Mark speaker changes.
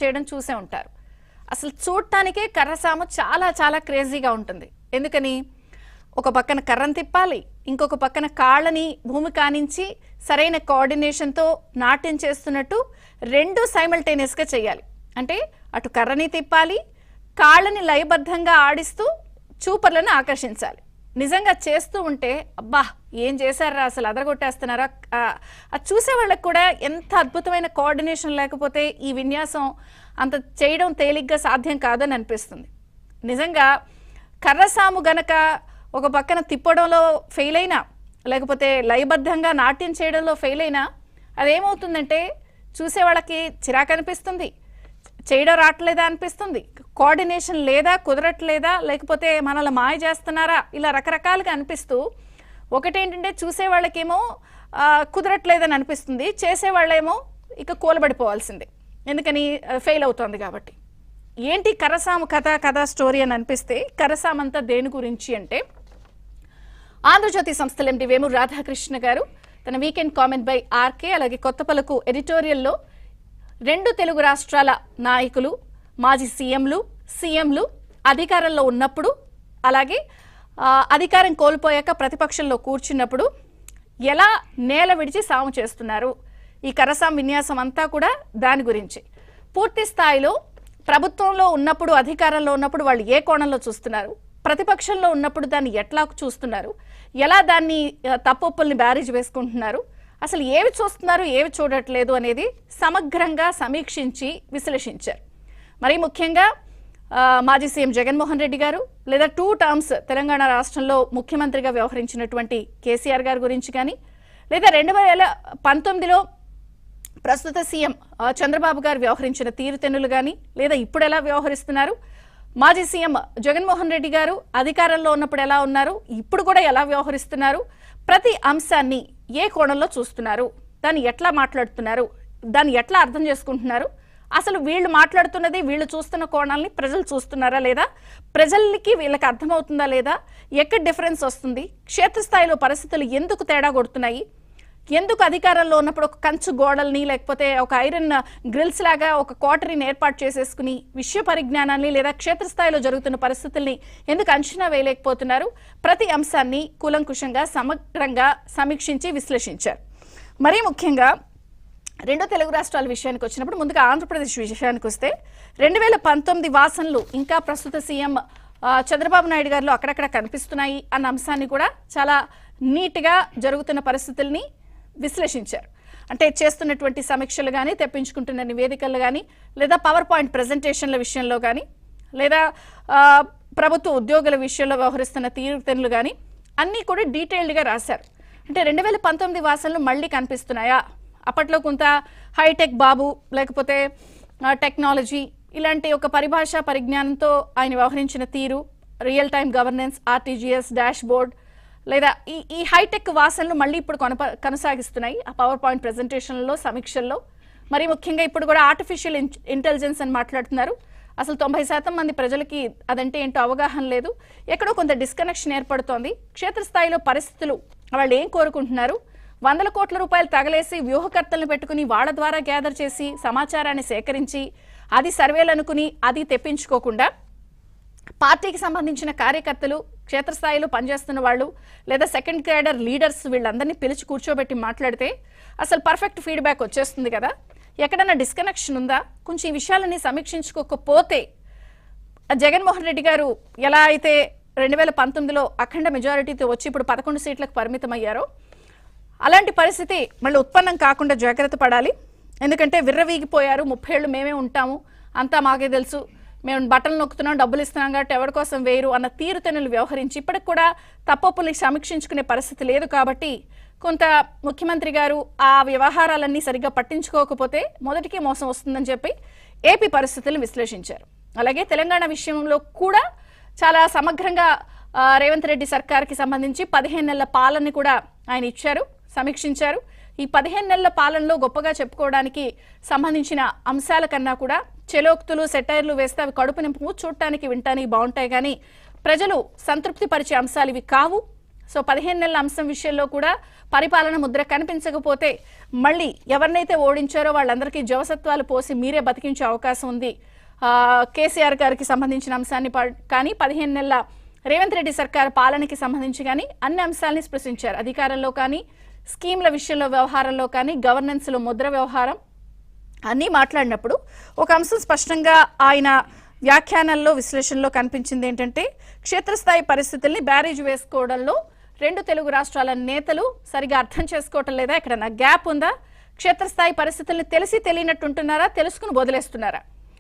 Speaker 1: చేయడం చూసే ఉంటారు. అసలు చూడటానికే కర్రసాము చాలా చాలా క్రేజీగా ఉంటుంది. ఎందుకని ఒక పక్కన కర్రను తిప్పాలి, ఇంకొక పక్కన కాళ్ళని భూమి కానించి సరైన కోఆర్డినేషన్తో నాట్యం చేస్తున్నట్టు రెండు సైమల్టేనియస్గా చేయాలి. అంటే అటు కర్రని తిప్పాలి, కాళ్ళని లయబద్ధంగా ఆడిస్తూ చూపర్లను ఆకర్షించాలి. నిజంగా చేస్తూ ఉంటే అబ్బా ఏం చేశారా, అసలు అదరగొట్టేస్తున్నారా, అది చూసే వాళ్ళకి కూడా ఎంత అద్భుతమైన కోఆర్డినేషన్ లేకపోతే ఈ విన్యాసం అంత చేయడం తేలిగ్గా సాధ్యం కాదని అనిపిస్తుంది. నిజంగా కర్రసాము గనక ఒక పక్కన తిప్పడంలో ఫెయిల్ అయినా, లేకపోతే లయబద్ధంగా నాట్యం చేయడంలో ఫెయిల్ అయినా అదేమవుతుందంటే చూసే వాళ్ళకి చిరాకు అనిపిస్తుంది, చేయడం రావట్లేదా అనిపిస్తుంది, కోఆర్డినేషన్ లేదా, కుదరట్లేదా, లేకపోతే మనల్ని మాయ చేస్తున్నారా, ఇలా రకరకాలుగా అనిపిస్తూ ఒకటేంటంటే చూసే వాళ్ళకేమో కుదరట్లేదని అనిపిస్తుంది, చేసేవాళ్ళేమో ఇక కూలబడిపోవాల్సిందే, ఎందుకని ఫెయిల్ అవుతుంది కాబట్టి. ఏంటి కర్రసాము కథ స్టోరీ అని అనిపిస్తే కర్రసాము అంతా దేని గురించి అంటే ఆంధ్రజ్యోతి సంస్థల ఎండి వేమూరు రాధాకృష్ణ గారు తన వీకెండ్ కామెంట్ బై ఆర్కే అలాగే కొత్త పలుకు ఎడిటోరియల్లో రెండు తెలుగు రాష్ట్రాల నాయకులు, మాజీ సీఎంలు అధికారంలో ఉన్నప్పుడు అలాగే అధికారం కోల్పోయాక ప్రతిపక్షంలో కూర్చున్నప్పుడు ఎలా నేల విడిచి సాము చేస్తున్నారు, ఈ కర్రసాము విన్యాసం అంతా కూడా దాని గురించి. పూర్తి స్థాయిలో ప్రభుత్వంలో ఉన్నప్పుడు, అధికారంలో ఉన్నప్పుడు వాళ్ళు ఏ కోణంలో చూస్తున్నారు, ప్రతిపక్షంలో ఉన్నప్పుడు దాన్ని ఎట్లా చూస్తున్నారు, ఎలా దాన్ని తప్పొప్పుల్ని బ్యారేజ్ వేసుకుంటున్నారు, అసలు ఏవి చూస్తున్నారు ఏవి చూడట్లేదు అనేది సమగ్రంగా సమీక్షించి విశ్లేషించారు. మరీ ముఖ్యంగా మాజీ సీఎం జగన్మోహన్ రెడ్డి గారు లేదా 2 టర్మ్స్ తెలంగాణ రాష్ట్రంలో ముఖ్యమంత్రిగా వ్యవహరించినటువంటి కేసీఆర్ గారి గురించి కానీ, లేదా 2019లో ప్రస్తుత సీఎం చంద్రబాబు గారు వ్యవహరించిన తీరుతెన్నులు కానీ, లేదా ఇప్పుడు ఎలా వ్యవహరిస్తున్నారు, మాజీ సీఎం జగన్మోహన్ రెడ్డి గారు అధికారంలో ఉన్నప్పుడు ఎలా ఉన్నారు, ఇప్పుడు కూడా ఎలా వ్యవహరిస్తున్నారు, ప్రతి అంశాన్ని ఏ కోణంలో చూస్తున్నారు, దాన్ని ఎట్లా మాట్లాడుతున్నారు, దాన్ని ఎట్లా అర్థం చేసుకుంటున్నారు, అసలు వీళ్ళు మాట్లాడుతున్నది వీళ్ళు చూస్తున్న కోణాలని ప్రజలు చూస్తున్నారా లేదా, ప్రజలకి వీళ్ళకి అర్థమవుతుందా లేదా, ఎక్కడ డిఫరెన్స్ వస్తుంది, క్షేత్రస్థాయిలో పరిస్థితులు ఎందుకు తేడా కొడుతున్నాయి, ఎందుకు అధికారంలో ఉన్నప్పుడు ఒక కంచు గోడల్ని లేకపోతే ఒక ఐరన్ గ్రిల్స్ లాగా ఒక క్వార్టరీని ఏర్పాటు చేసేసుకుని విషయ పరిజ్ఞానాన్ని లేదా క్షేత్రస్థాయిలో జరుగుతున్న పరిస్థితుల్ని ఎందుకు అంచనా వేయలేకపోతున్నారు, ప్రతి అంశాన్ని కూలంకుషంగా సమగ్రంగా సమీక్షించి విశ్లేషించారు. మరీ ముఖ్యంగా రెండు తెలుగు రాష్ట్రాల విషయానికి వచ్చినప్పుడు ముందుగా ఆంధ్రప్రదేశ్ విషయానికి వస్తే 2019 వాసనలు ఇంకా ప్రస్తుత సీఎం చంద్రబాబు నాయుడు గారిలో అక్కడక్కడ కనిపిస్తున్నాయి అన్న అంశాన్ని కూడా చాలా నీట్గా జరుగుతున్న పరిస్థితుల్ని విశ్లేషించారు. అంటే చేస్తున్నటువంటి సమీక్షలు కానీ, తెప్పించుకుంటున్న నివేదికలు కానీ, లేదా పవర్ పాయింట్ ప్రజెంటేషన్ల విషయంలో కానీ, లేదా ప్రభుత్వ ఉద్యోగుల విషయంలో వ్యవహరిస్తున్న తీరుతెన్నులు కానీ అన్నీ కూడా డీటెయిల్డ్గా రాశారు. అంటే 2019 వాసనలు మళ్ళీ కనిపిస్తున్నాయా, అప్పట్లో కొంత హైటెక్ బాబు లేకపోతే టెక్నాలజీ ఇలాంటి ఒక పరిభాషా పరిజ్ఞానంతో ఆయన వ్యవహరించిన తీరు, real time governance, RTGS dash board, లేదా ఈ హైటెక్ వాసనలు మళ్ళీ ఇప్పుడు కొనసాగిస్తున్నాయి ఆ పవర్ పాయింట్ ప్రజెంటేషన్లో, సమీక్షల్లో. మరి ముఖ్యంగా ఇప్పుడు కూడా ఆర్టిఫిషియల్ ఇంటెలిజెన్స్ అని మాట్లాడుతున్నారు. అసలు 90% మంది ప్రజలకి అదంటే ఏంటో అవగాహన లేదు, ఎక్కడో కొంత డిస్కనెక్షన్ ఏర్పడుతోంది. క్షేత్రస్థాయిలో పరిస్థితులు వాళ్ళు ఏం కోరుకుంటున్నారు, 100 కోట్ల రూపాయలు తగలేసి వ్యూహకర్తలను పెట్టుకుని వాళ్ళ ద్వారా గ్యాదర్ చేసి సమాచారాన్ని సేకరించి అది సర్వేలు అనుకుని అది తెప్పించుకోకుండా పార్టీకి సంబంధించిన కార్యకర్తలు, క్షేత్రస్థాయిలో పనిచేస్తున్న వాళ్ళు లేదా సెకండ్ గ్రేడర్ లీడర్స్ వీళ్ళందరినీ పిలిచి కూర్చోబెట్టి మాట్లాడితే అసలు పర్ఫెక్ట్ ఫీడ్బ్యాక్ వచ్చేస్తుంది కదా. ఎక్కడన్నా డిస్కనెక్షన్ ఉందా, కొంచెం ఈ విషయాలని సమీక్షించుకోకపోతే జగన్మోహన్ రెడ్డి గారు ఎలా అయితే 2019లో అఖండ మెజారిటీతో వచ్చి ఇప్పుడు 11 సీట్లకు పరిమితం అయ్యారో అలాంటి పరిస్థితి మళ్ళీ ఉత్పన్నం కాకుండా జాగ్రత్త పడాలి. ఎందుకంటే విర్రవీగిపోయారు, 30 ఏళ్ళు మేమే ఉంటాము, అంతా మాకే తెలుసు, మేము బట్టలు నొక్కుతున్నాం, డబ్బులు ఇస్తున్నాం కాబట్టి ఎవరి కోసం వేరు అన్న తీరుతెన్నులు వ్యవహరించి ఇప్పటికి కూడా తప్పొప్పుల్ని సమీక్షించుకునే పరిస్థితి లేదు. కాబట్టి కొంత ముఖ్యమంత్రి గారు ఆ వ్యవహారాలన్నీ సరిగ్గా పట్టించుకోకపోతే మొదటికి మోసం వస్తుందని చెప్పి ఏపీ పరిస్థితులను విశ్లేషించారు. అలాగే తెలంగాణ విషయంలో కూడా చాలా సమగ్రంగా రేవంత్ రెడ్డి సర్కార్కి సంబంధించి 15 నెలల పాలనని కూడా ఆయన ఇచ్చారు, సమీక్షించారు. ఈ 15 నెలల పాలనలో గొప్పగా చెప్పుకోవడానికి సంబంధించిన అంశాల కన్నా కూడా చెలోక్తులు, సెటైర్లు వేస్తే అవి కడుపు నింపు, చూడటానికి వినటానికి బాగుంటాయి, కానీ ప్రజలు సంతృప్తి పరిచే అంశాలు ఇవి కావు. సో 15 నెలల అంశం విషయంలో కూడా పరిపాలన ముద్ర కనిపించకపోతే మళ్ళీ ఎవరినైతే ఓడించారో వాళ్ళందరికీ జవసత్వాలు పోసి మీరే బతికించే అవకాశం ఉంది. కేసీఆర్ గారికి సంబంధించిన అంశాన్ని కానీ 15 నెలల రేవంత్ రెడ్డి సర్కార్ పాలనకి సంబంధించి కానీ అన్ని అంశాలని స్పృశించారు. అధికారంలో కానీ, స్కీమ్ల విషయంలో వ్యవహారంలో కానీ, గవర్నెన్స్లో ముద్ర వ్యవహారం అన్నీ మాట్లాడినప్పుడు ఒక అంశం స్పష్టంగా ఆయన వ్యాఖ్యానాల్లో విశ్లేషణలో కనిపించింది ఏంటంటే, క్షేత్రస్థాయి పరిస్థితుల్ని బ్యారేజ్ వేసుకోవడంలో 2 తెలుగు రాష్ట్రాల నేతలు సరిగా అర్థం చేసుకోవటం లేదా, ఎక్కడన్నా గ్యాప్ ఉందా, క్షేత్రస్థాయి పరిస్థితుల్ని తెలిసి తెలియనట్టుంటున్నారా, తెలుసుకుని వదిలేస్తున్నారా?